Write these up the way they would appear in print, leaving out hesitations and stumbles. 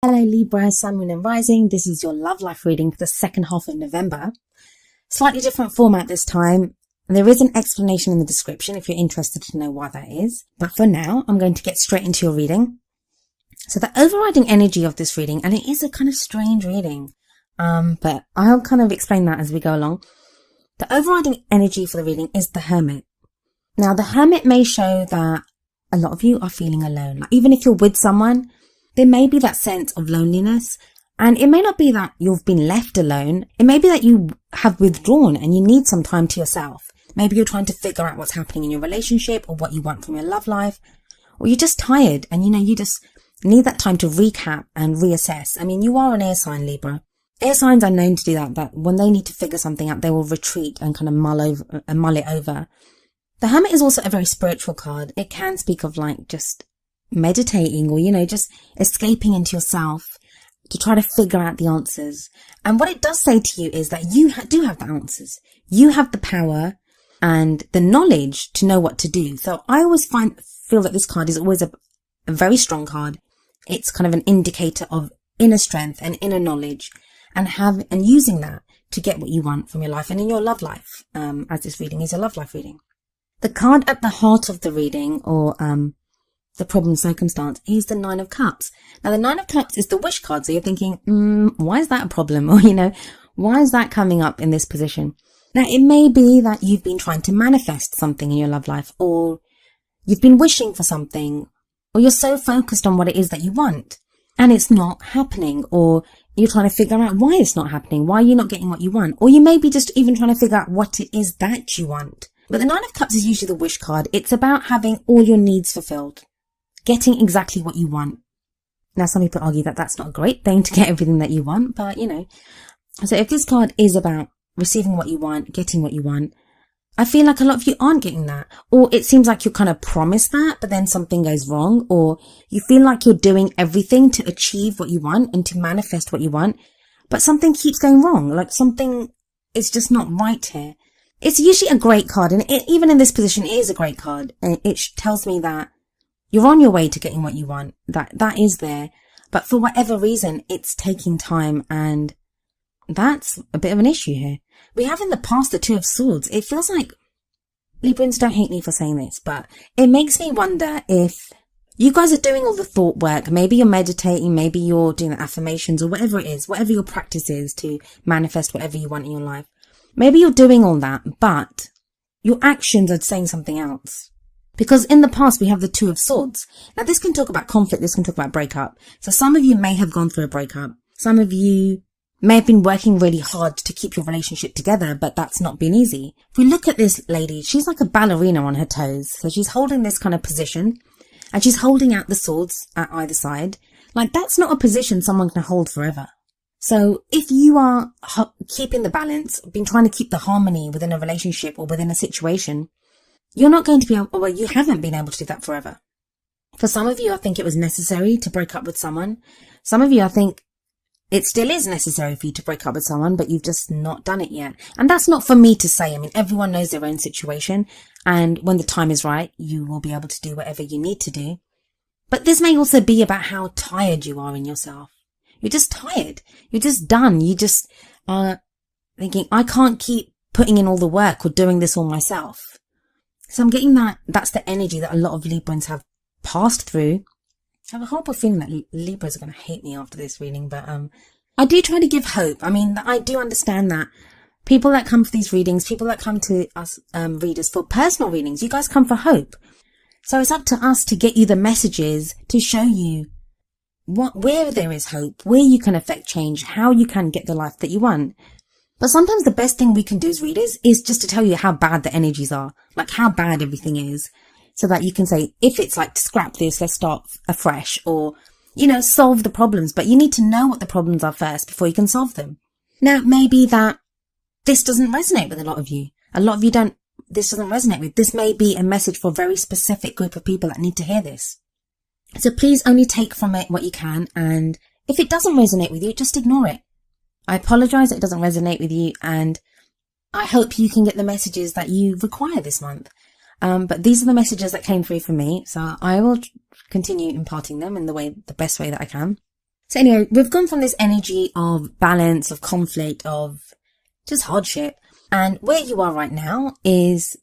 Hello Libra, Sun, Moon and Rising. This is your love life reading for the second half of November. Slightly different format this time. There is an explanation in the description if you're interested to know why that is. But for now, I'm going to get straight into your reading. So the overriding energy of this reading, and it is a kind of strange reading, but I'll kind of explain that as we go along. The overriding energy for the reading is the Hermit. Now the Hermit may show that a lot of you are feeling alone. Like, even if you're with someone, there may be that sense of loneliness, and it may not be that you've been left alone. It may be that you have withdrawn and you need some time to yourself. Maybe you're trying to figure out what's happening in your relationship or what you want from your love life, or you're just tired and you just need that time to recap and reassess. I mean, you are an air sign, Libra. Air signs are known to do that when they need to figure something out, they will retreat and kind of mull it over. The Hermit is also a very spiritual card. It can speak of like just meditating or, just escaping into yourself to try to figure out the answers. And what it does say to you is that you do have the answers. You have the power and the knowledge to know what to do. So I always feel that this card is always a very strong card. It's kind of an indicator of inner strength and inner knowledge, and using that to get what you want from your life and in your love life, as this reading is a love life reading. The card at the heart of the reading, or the problem circumstance, is the Nine of Cups. Now the Nine of Cups is the wish card, so you're thinking, why is that a problem? Or, why is that coming up in this position? Now it may be that you've been trying to manifest something in your love life, or you've been wishing for something, or you're so focused on what it is that you want and it's not happening, or you're trying to figure out why it's not happening, why you're not getting what you want, or you may be just even trying to figure out what it is that you want. But the Nine of Cups is usually the wish card. It's about having all your needs fulfilled, getting exactly what you want. Now, some people argue that that's not a great thing to get everything that you want, but So if this card is about receiving what you want, getting what you want, I feel like a lot of you aren't getting that. Or it seems like you're kind of promised that, but then something goes wrong. Or you feel like you're doing everything to achieve what you want and to manifest what you want, but something keeps going wrong. Like something is just not right here. It's usually a great card, and even in this position, it is a great card. And it tells me that you're on your way to getting what you want. That is there. But for whatever reason, it's taking time, and that's a bit of an issue here. We have in the past the Two of Swords. It feels like, Librans, don't hate me for saying this, but it makes me wonder if you guys are doing all the thought work. Maybe you're meditating, maybe you're doing the affirmations, or whatever it is, whatever your practice is to manifest whatever you want in your life. Maybe you're doing all that, but your actions are saying something else. Because in the past, we have the Two of Swords. Now, this can talk about conflict. This can talk about breakup. So some of you may have gone through a breakup. Some of you may have been working really hard to keep your relationship together, but that's not been easy. If we look at this lady, she's like a ballerina on her toes. So she's holding this kind of position, and she's holding out the swords at either side. Like, that's not a position someone can hold forever. So if you are keeping the balance, been trying to keep the harmony within a relationship or within a situation, you're not going to be able, well, you haven't been able to do that forever. For some of you, I think it was necessary to break up with someone. Some of you, I think it still is necessary for you to break up with someone, but you've just not done it yet. And that's not for me to say. I mean, everyone knows their own situation, and when the time is right, you will be able to do whatever you need to do. But this may also be about how tired you are in yourself. You're just tired. You're just done. You just are thinking, I can't keep putting in all the work or doing this all myself. So I'm getting that's the energy that a lot of Librans have passed through. I have a horrible feeling that Libras are going to hate me after this reading, but I do try to give hope. I mean, I do understand that people that come for these readings, people that come to us readers for personal readings, you guys come for hope. So it's up to us to get you the messages to show you where there is hope, where you can affect change, how you can get the life that you want. But sometimes the best thing we can do as readers is just to tell you how bad the energies are, like how bad everything is, so that you can say, if it's like, scrap this, let's start afresh, or, solve the problems. But you need to know what the problems are first before you can solve them. Now, maybe that this doesn't resonate with a lot of you. A lot of you this doesn't resonate with. This may be a message for a very specific group of people that need to hear this. So please only take from it what you can, and if it doesn't resonate with you, just ignore it. I apologize that it doesn't resonate with you, and I hope you can get the messages that you require this month. But these are the messages that came through for me, so I will continue imparting them in the best way that I can. So anyway, we've gone from this energy of balance, of conflict, of just hardship. And where you are right now is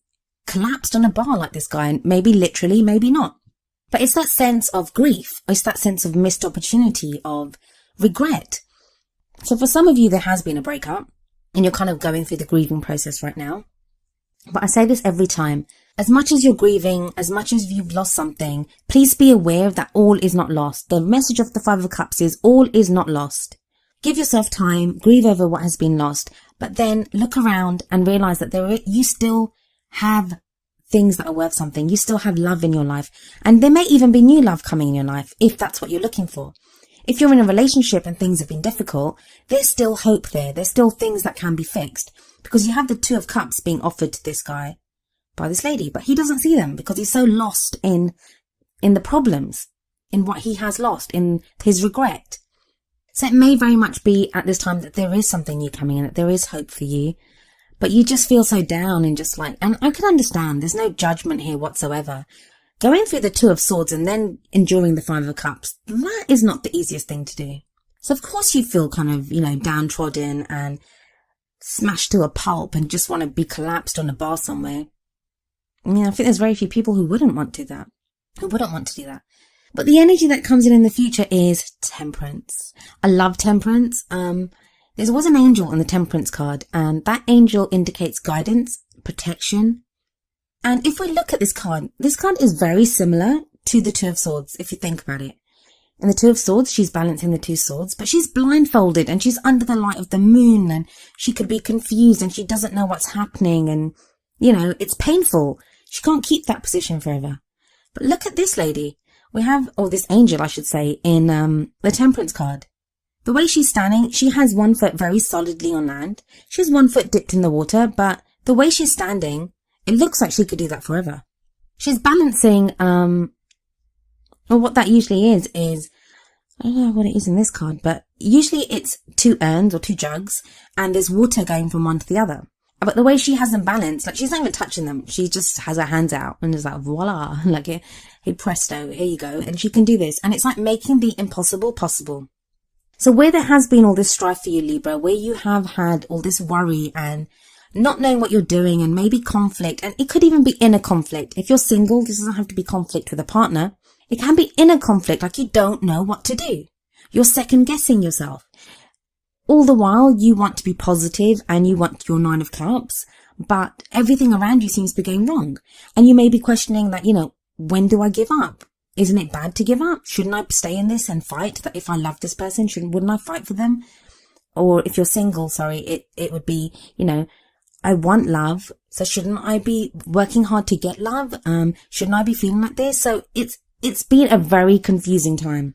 collapsed on a bar like this guy, and maybe literally, maybe not. But it's that sense of grief. It's that sense of missed opportunity, of regret. So for some of you, there has been a breakup and you're kind of going through the grieving process right now. But I say this every time. As much as you're grieving, as much as you've lost something, please be aware that all is not lost. The message of the Five of Cups is all is not lost. Give yourself time, grieve over what has been lost, but then look around and realize that you still have things that are worth something. You still have love in your life. And there may even be new love coming in your life if that's what you're looking for. If you're in a relationship and things have been difficult, there's still hope there. There's still things that can be fixed, because you have the Two of Cups being offered to this guy by this lady, but he doesn't see them because he's so lost in the problems, in what he has lost, in his regret. So it may very much be at this time that there is something new coming in, that there is hope for you, but you just feel so down and just like, and I can understand, there's no judgment here whatsoever. Going through the Two of Swords and then enduring the Five of Cups, that is not the easiest thing to do. So of course you feel kind of, downtrodden and smashed to a pulp and just want to be collapsed on a bar somewhere. I mean, I think there's very few people who wouldn't want to do that. But the energy that comes in the future is temperance. I love temperance. There was an angel on the temperance card, and that angel indicates guidance, protection. And if we look at this card is very similar to the Two of Swords, if you think about it. In the Two of Swords, she's balancing the two swords, but she's blindfolded and she's under the light of the moon, and she could be confused and she doesn't know what's happening, and, it's painful. She can't keep that position forever. But look at this lady. We have, this angel, I should say, in the temperance card. The way she's standing, she has one foot very solidly on land. She has one foot dipped in the water, but the way she's standing, it looks like she could do that forever. She's balancing, what that usually is, I don't know what it is in this card, but usually it's two urns or two jugs, and there's water going from one to the other. But the way she has them balanced, like she's not even touching them. She just has her hands out and is like, voila, like, hey presto, here you go. And she can do this. And it's like making the impossible possible. So where there has been all this strife for you, Libra, where you have had all this worry and not knowing what you're doing, and maybe conflict, and it could even be inner conflict. If you're single, this doesn't have to be conflict with a partner. It can be inner conflict, like you don't know what to do. You're second guessing yourself. All the while, you want to be positive and you want your Nine of Cups, but everything around you seems to be going wrong. And you may be questioning that, when do I give up? Isn't it bad to give up? Shouldn't I stay in this and fight? That if I love this person, wouldn't I fight for them? Or if you're single, it would be, I want love, so shouldn't I be working hard to get love? Shouldn't I be feeling like this? So it's been a very confusing time.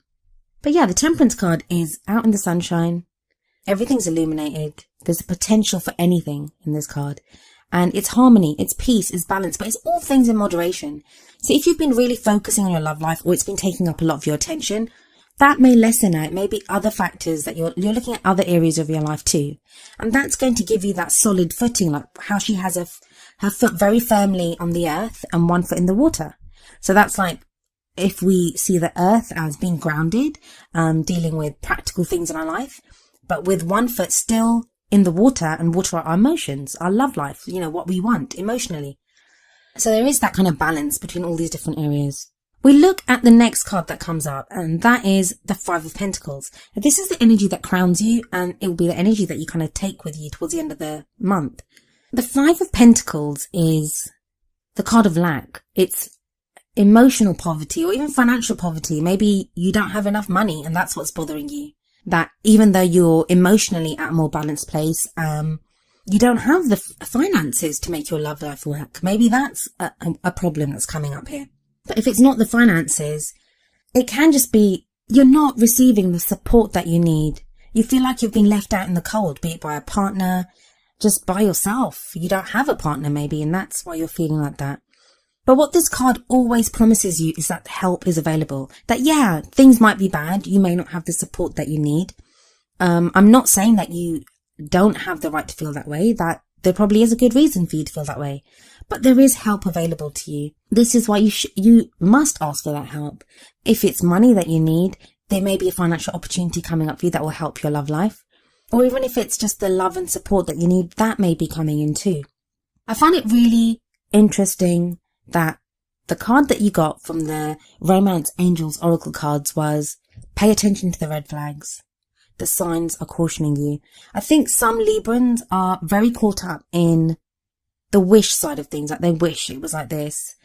But yeah, the Temperance card is out in the sunshine. Everything's illuminated. There's a potential for anything in this card. And it's harmony, it's peace, it's balance, but it's all things in moderation. So if you've been really focusing on your love life, or it's been taking up a lot of your attention, that may lessen out. It may be other factors that you're looking at, other areas of your life too. And that's going to give you that solid footing, like how she has her foot very firmly on the earth and one foot in the water. So that's like, if we see the earth as being grounded, dealing with practical things in our life, but with one foot still in the water, and water are our emotions, our love life, what we want emotionally. So there is that kind of balance between all these different areas. We look at the next card that comes up, and that is the Five of Pentacles. Now, this is the energy that crowns you, and it will be the energy that you kind of take with you towards the end of the month. The Five of Pentacles is the card of lack. It's emotional poverty or even financial poverty. Maybe you don't have enough money and that's what's bothering you. That even though you're emotionally at a more balanced place, you don't have the finances to make your love life work. Maybe that's a problem that's coming up here. But if it's not the finances, it can just be you're not receiving the support that you need. You feel like you've been left out in the cold, be it by a partner, just by yourself. You don't have a partner maybe, and that's why you're feeling like that. But what this card always promises you is that help is available. That, yeah, things might be bad. You may not have the support that you need. I'm not saying that you don't have the right to feel that way, that there probably is a good reason for you to feel that way. But there is help available to you. This is why you must ask for that help. If it's money that you need, there may be a financial opportunity coming up for you that will help your love life. Or even if it's just the love and support that you need, that may be coming in too. I find it really interesting that the card that you got from the Romance Angels Oracle cards was pay attention to the red flags. The signs are cautioning you. I think some Librans are very caught up in the wish side of things, like they wish it was like this.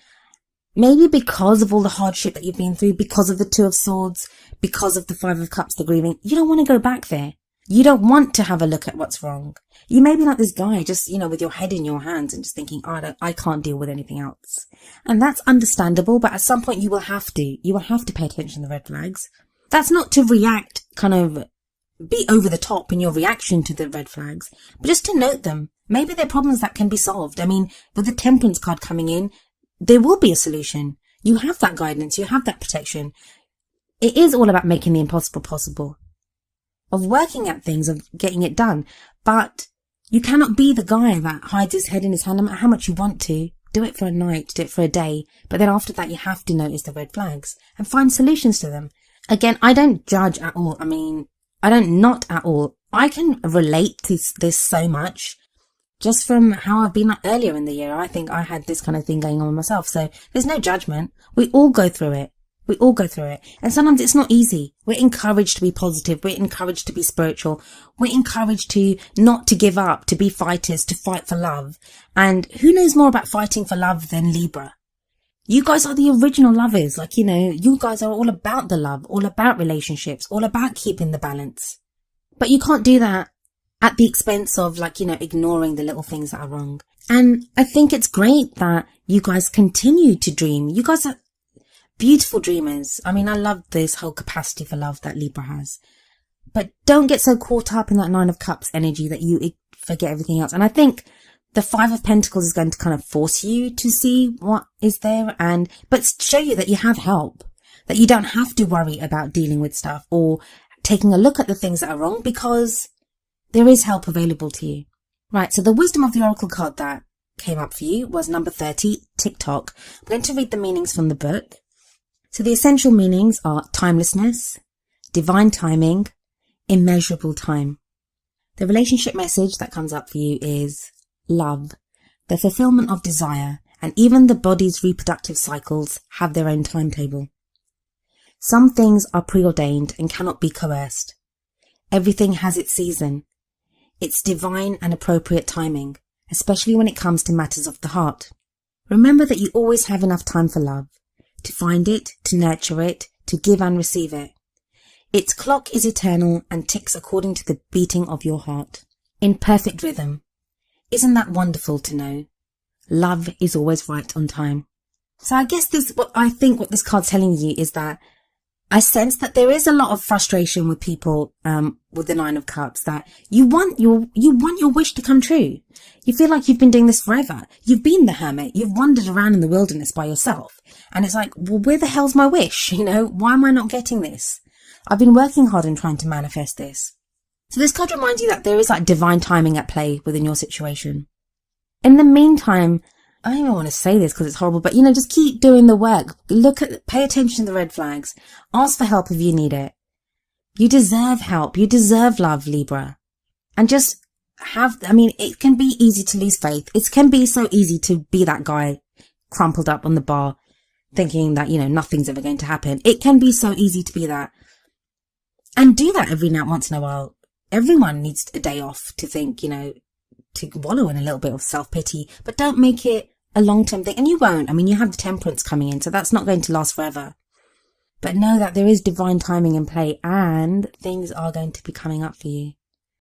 Maybe because of all the hardship that you've been through, because of the Two of Swords, because of the Five of Cups, the grieving, you don't want to go back there. You don't want to have a look at what's wrong. You may be like this guy, just, with your head in your hands and just thinking, I can't deal with anything else. And that's understandable, but at some point you will have to. You will have to pay attention to the red flags. That's not to react, kind of be over the top in your reaction to the red flags, but just to note them. Maybe they're problems that can be solved. I mean, with the Temperance card coming in, there will be a solution. You have that guidance. You have that protection. It is all about making the impossible possible, of working at things, of getting it done. But you cannot be the guy that hides his head in his hand no matter how much you want to. Do it for a night, do it for a day. But then after that, you have to notice the red flags and find solutions to them. Again, I don't judge at all. I mean, I don't not at all. I can relate to this so much. Just from how I've been earlier in the year, I think I had this kind of thing going on with myself. So there's no judgment. We all go through it. We all go through it. And sometimes it's not easy. We're encouraged to be positive. We're encouraged to be spiritual. We're encouraged to not to give up, to be fighters, to fight for love. And who knows more about fighting for love than Libra? You guys are the original lovers. Like, you guys are all about the love, all about relationships, all about keeping the balance. But you can't do that at the expense of ignoring the little things that are wrong. And I think it's great that you guys continue to dream. You guys are beautiful dreamers. I mean, I love this whole capacity for love that Libra has. But don't get so caught up in that Nine of Cups energy that you forget everything else. And I think the Five of Pentacles is going to kind of force you to see what is there but show you that you have help, that you don't have to worry about dealing with stuff or taking a look at the things that are wrong, because there is help available to you. Right, so the wisdom of the Oracle card that came up for you was number 30, TikTok. I'm going to read the meanings from the book. So the essential meanings are timelessness, divine timing, immeasurable time. The relationship message that comes up for you is love, the fulfillment of desire, and even the body's reproductive cycles have their own timetable. Some things are preordained and cannot be coerced. Everything has its season. It's divine and appropriate timing, especially when it comes to matters of the heart. Remember that you always have enough time for love, to find it, to nurture it, to give and receive it. Its clock is eternal and ticks according to the beating of your heart, in perfect rhythm. Isn't that wonderful to know? Love is always right on time. So I guess what this card's telling you is that I sense that there is a lot of frustration with people with the Nine of Cups, that you want your wish to come true. You feel like you've been doing this forever. You've been the hermit. You've wandered around in the wilderness by yourself. And it's like, well, where the hell's my wish? Why am I not getting this? I've been working hard and trying to manifest this. So this card reminds you that there is divine timing at play within your situation. In the meantime, I don't even want to say this because it's horrible, but just keep doing the work. Pay attention to the red flags. Ask for help if you need it. You deserve help. You deserve love, Libra. And just it can be easy to lose faith. It can be so easy to be that guy crumpled up on the bar thinking that, nothing's ever going to happen. It can be so easy to be that. And do that once in a while. Everyone needs a day off to think, to wallow in a little bit of self-pity, but don't make it a long-term thing. And you won't. You have the Temperance coming in, so that's not going to last forever. But know that there is divine timing in play and things are going to be coming up for you.